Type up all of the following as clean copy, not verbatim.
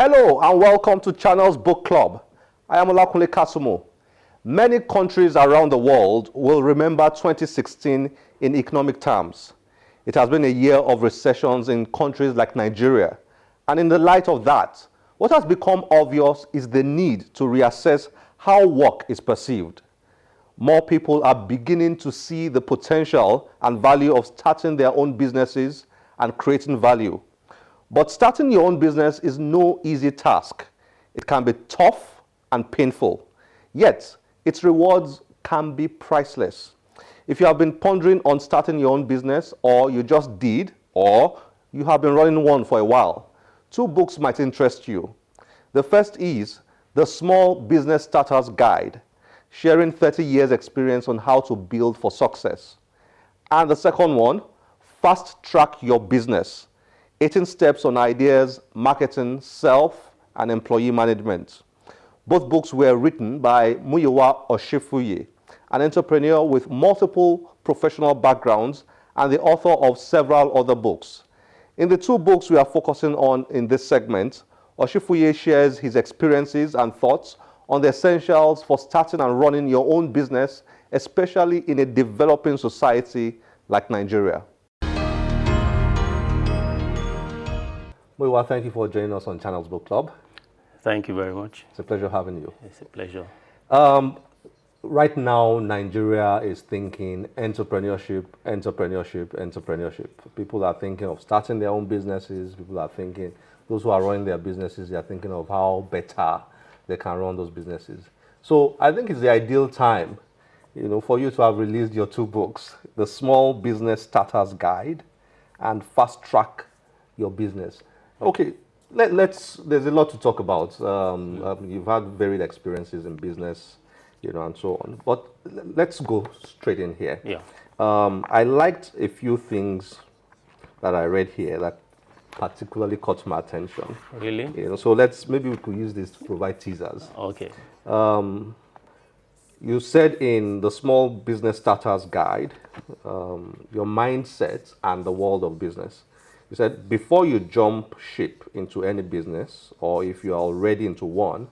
Hello and welcome to Channel's Book Club. I am Olakunle Kasumo. Many countries around the world will remember 2016 in economic terms. It has been a year of recessions in countries like Nigeria. And in the light of that, what has become obvious is the need to reassess how work is perceived. More people are beginning to see the potential and value of starting their own businesses and creating value. But starting your own business is no easy task. It can be tough and painful. Yet, its rewards can be priceless. If you have been pondering on starting your own business, or you just did, or you have been running one for a while, 2 books might interest you. The first is The Small Business Starter's Guide, sharing 30 years experience on how to build for success. And the second one, Fast Track Your Business, 18 steps on ideas, marketing, self, and employee management. Both books were written by Muyiwa Osifuye, an entrepreneur with multiple professional backgrounds and the author of several other books. In the 2 books we are focusing on in this segment, Osifuye shares his experiences and thoughts on the essentials for starting and running your own business, especially in a developing society like Nigeria. Muyiwa, thank you for joining us on Channel's Book Club. Thank you very much. It's a pleasure having you. It's a pleasure. Right now, Nigeria is thinking entrepreneurship, entrepreneurship, entrepreneurship. People are thinking of starting their own businesses. People are thinking, those who are running their businesses, they are thinking of how better they can run those businesses. So I think it's the ideal time, for you to have released your 2 books, The Small Business Starter's Guide and Fast Track Your Business. Okay, there's a lot to talk about. You've had varied experiences in business, and so on. But let's go straight in here. Yeah. I liked a few things that I read here that particularly caught my attention. Really? So maybe we could use this to provide teasers. Okay. You said in The Small Business Starter's Guide, your mindset and the world of business. You said, before you jump ship into any business, or if you are already into one,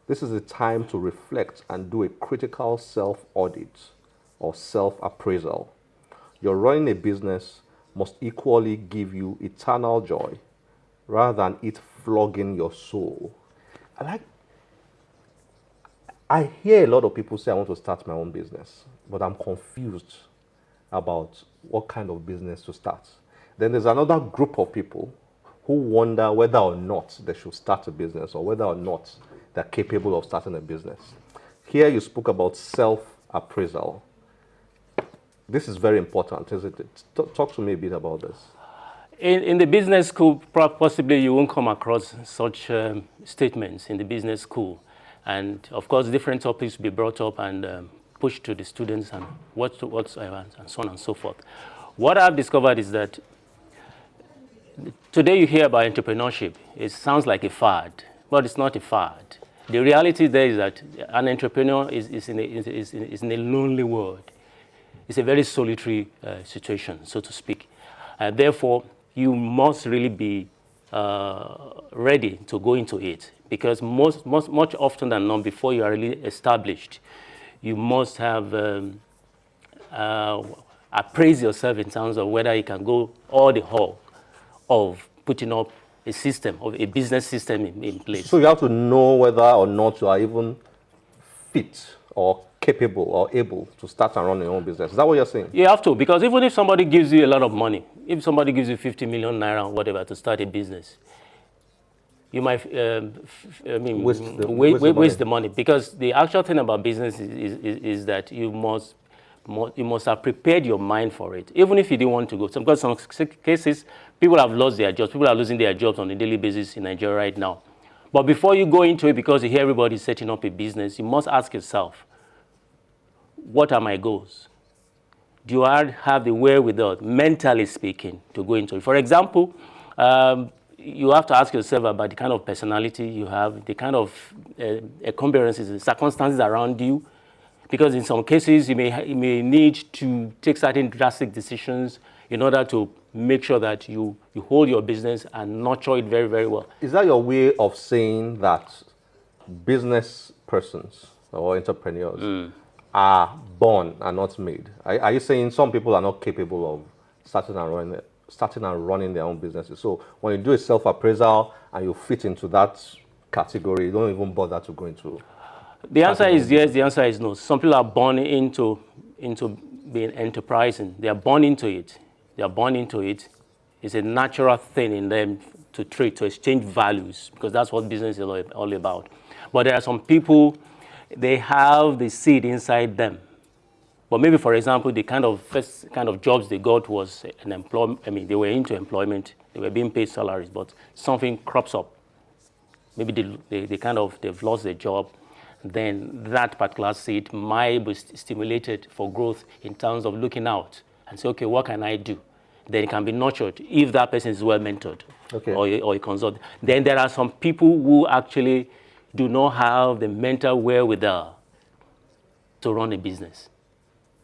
this is the time to reflect and do a critical self-audit or self-appraisal. You're running a business must equally give you eternal joy rather than it flogging your soul. I hear a lot of people say, I want to start my own business, but I'm confused about what kind of business to start. Then there's another group of people who wonder whether or not they should start a business or whether or not they're capable of starting a business. Here you spoke about self-appraisal. This is very important, isn't it? Talk to me a bit about this. In the business school, possibly you won't come across such statements in the business school. And of course, different topics will be brought up and pushed to the students and whatsoever, and so on and so forth. What I've discovered is that today you hear about entrepreneurship. It sounds like a fad, but it's not a fad. The reality there is that an entrepreneur is in a lonely world. It's a very solitary situation, so to speak. Therefore, you must really be ready to go into it, because much often than not, before you are really established, you must have appraise yourself in terms of whether you can go all the whole of putting up a system, of a business system in place. So you have to know whether or not you are even fit or capable or able to start and run your own business. Is that what you're saying? You have to, because even if somebody gives you a lot of money, if somebody gives you 50 million naira or whatever to start a business, you might waste the money, because the actual thing about business is that you must have prepared your mind for it, even if you didn't want to go. Because some cases, people have lost their jobs. People are losing their jobs on a daily basis in Nigeria right now. But before you go into it, because you hear everybody setting up a business, you must ask yourself, what are my goals? Do I have the wherewithal, mentally speaking, to go into it? For example, you have to ask yourself about the kind of personality you have, the kind of encumbrances, the circumstances around you. because in some cases you may need to take certain drastic decisions in order to make sure that you hold your business and nurture it very, very well. Is that your way of saying that business persons or entrepreneurs are born and not made? Are you saying some people are not capable of starting and running their own businesses? So when you do a self-appraisal and you fit into that category, you don't even bother to go into... The answer is yes, the answer is no. Some people are born into being enterprising. They are born into it. They are born into it. It's a natural thing in them to trade, to exchange values, because that's what business is all about. But there are some people, they have the seed inside them. But maybe, for example, the first kind of jobs they got was an employment. I mean, they were into employment. They were being paid salaries, but something crops up. Maybe they've lost their job. Then that particular seed might be stimulated for growth in terms of looking out and say, okay, what can I do? Then it can be nurtured if that person is well mentored, okay, or a consultant. Then there are some people who actually do not have the mental wherewithal to run a business.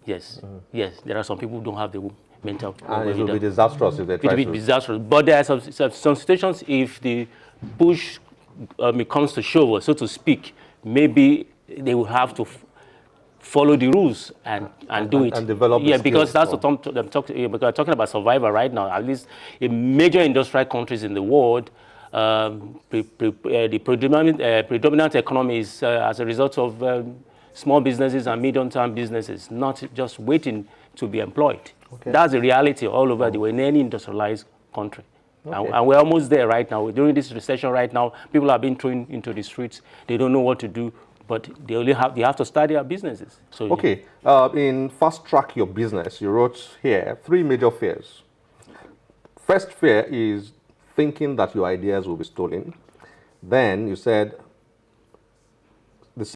Yes, yes, there are some people who don't have the mental wherewithal. And it will be disastrous if they try to. It will be disastrous. But there are some situations, if the push comes to shove, so to speak, maybe they will have to follow the rules and do it. And develop the Yeah, because skills, that's what I'm talking about survival right now. At least in major industrial countries in the world, the predominant economy is as a result of small businesses and medium-term businesses, not just waiting to be employed. Okay. That's the reality all over the world in any industrialized country. Okay. And we're almost there right now. During this recession right now, people are being thrown into the streets. They don't know what to do, but they have to start their businesses. So okay, in Fast Track Your Business, you wrote here 3 major fears. First fear is thinking that your ideas will be stolen. Then you said